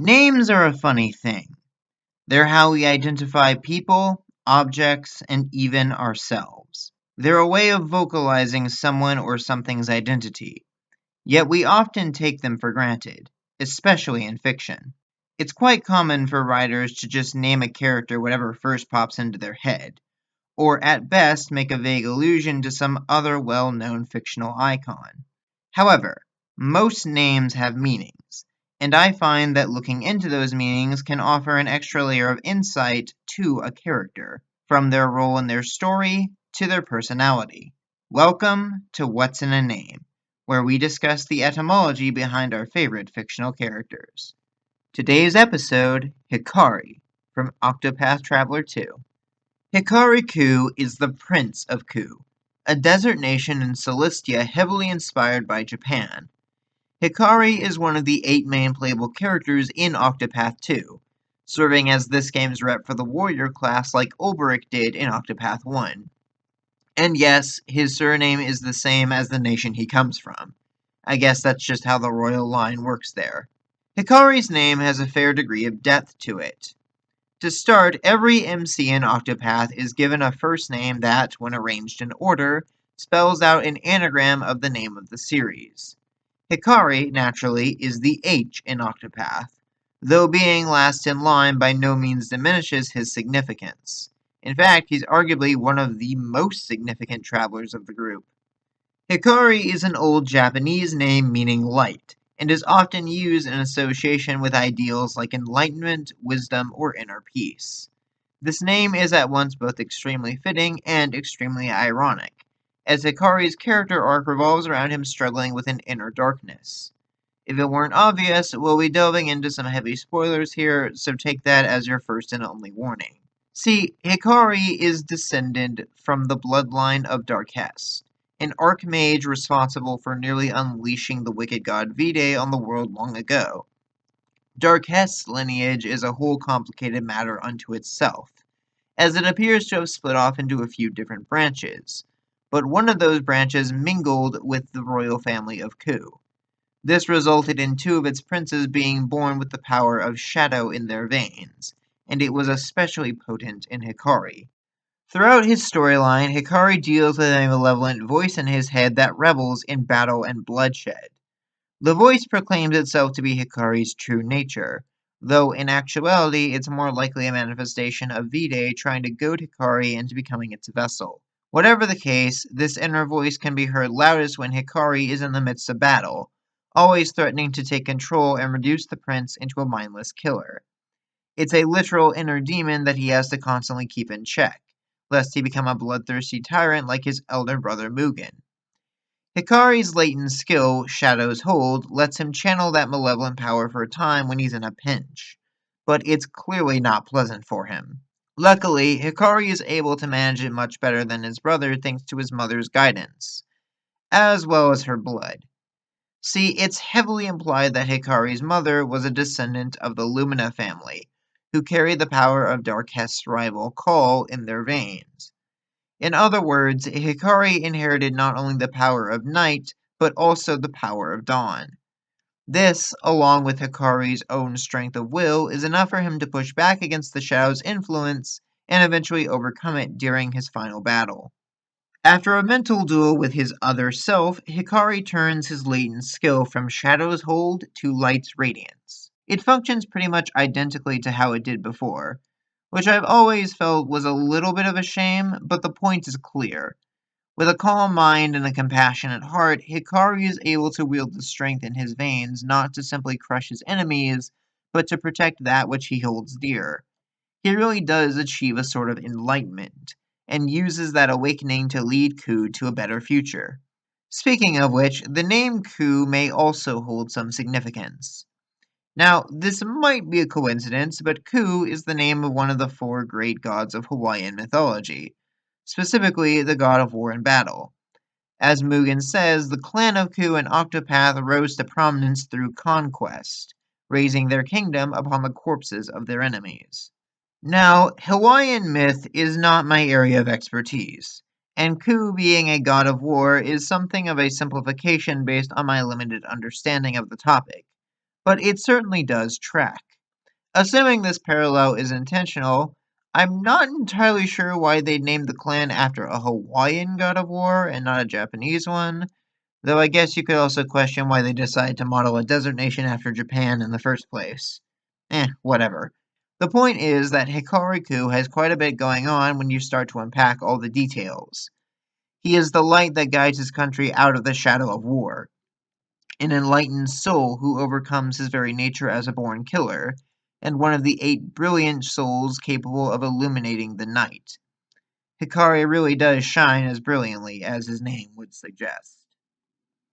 Names are a funny thing. They're how we identify people, objects, and even ourselves. They're a way of vocalizing someone or something's identity, yet we often take them for granted, especially in fiction. It's quite common for writers to just name a character whatever first pops into their head, or at best make a vague allusion to some other well known fictional icon. However, most names have meanings, and I find that looking into those meanings can offer an extra layer of insight to a character, from their role in their story to their personality. Welcome to What's in a Name, where we discuss the etymology behind our favorite fictional characters. Today's episode, Hikari, from Octopath Traveler 2. Hikari Ku is the Prince of Ku, a desert nation in Celestia heavily inspired by Japan. Hikari is one of the 8 main playable characters in Octopath 2, serving as this game's rep for the warrior class like Ulberich did in Octopath 1. And yes, his surname is the same as the nation he comes from. I guess that's just how the royal line works there. Hikari's name has a fair degree of depth to it. To start, every MC in Octopath is given a first name that, when arranged in order, spells out an anagram of the name of the series. Hikari, naturally, is the H in Octopath, though being last in line by no means diminishes his significance. In fact, he's arguably one of the most significant travelers of the group. Hikari is an old Japanese name meaning light, and is often used in association with ideals like enlightenment, wisdom, or inner peace. This name is at once both extremely fitting and extremely ironic, as Hikari's character arc revolves around him struggling with an inner darkness. If it weren't obvious, we'll be delving into some heavy spoilers here, so take that as your first and only warning. See, Hikari is descended from the bloodline of Darkest, an archmage responsible for nearly unleashing the wicked god Vide on the world long ago. Darkest's lineage is a whole complicated matter unto itself, as it appears to have split off into a few different branches, but one of those branches mingled with the royal family of Ku. This resulted in 2 of its princes being born with the power of shadow in their veins, and it was especially potent in Hikari. Throughout his storyline, Hikari deals with a malevolent voice in his head that revels in battle and bloodshed. The voice proclaims itself to be Hikari's true nature, though in actuality it's more likely a manifestation of Vide trying to goad Hikari into becoming its vessel. Whatever the case, this inner voice can be heard loudest when Hikari is in the midst of battle, always threatening to take control and reduce the prince into a mindless killer. It's a literal inner demon that he has to constantly keep in check, lest he become a bloodthirsty tyrant like his elder brother Mugen. Hikari's latent skill, Shadow's Hold, lets him channel that malevolent power for a time when he's in a pinch, but it's clearly not pleasant for him. Luckily, Hikari is able to manage it much better than his brother thanks to his mother's guidance, as well as her blood. See, it's heavily implied that Hikari's mother was a descendant of the Lumina family, who carry the power of Darkest's rival Call in their veins. In other words, Hikari inherited not only the power of night, but also the power of dawn. This, along with Hikari's own strength of will, is enough for him to push back against the Shadow's influence and eventually overcome it during his final battle. After a mental duel with his other self, Hikari turns his latent skill from Shadow's Hold to Light's Radiance. It functions pretty much identically to how it did before, which I've always felt was a little bit of a shame, but the point is clear. With a calm mind and a compassionate heart, Hikari is able to wield the strength in his veins not to simply crush his enemies, but to protect that which he holds dear. He really does achieve a sort of enlightenment, and uses that awakening to lead Ku to a better future. Speaking of which, the name Ku may also hold some significance. Now, this might be a coincidence, but Ku is the name of one of the 4 great gods of Hawaiian mythology, specifically the god of war and battle. As Mugen says, the clan of Ku and Octopath rose to prominence through conquest, raising their kingdom upon the corpses of their enemies. Now, Hawaiian myth is not my area of expertise, and Ku being a god of war is something of a simplification based on my limited understanding of the topic. but it certainly does track. Assuming this parallel is intentional, I'm not entirely sure why they named the clan after a Hawaiian god of war and not a Japanese one, though I guess you could also question why they decided to model a desert nation after Japan in the first place. Whatever. The point is that Hikari has quite a bit going on when you start to unpack all the details. He is the light that guides his country out of the shadow of war, an enlightened soul who overcomes his very nature as a born killer, and one of the 8 brilliant souls capable of illuminating the night. Hikari really does shine as brilliantly as his name would suggest.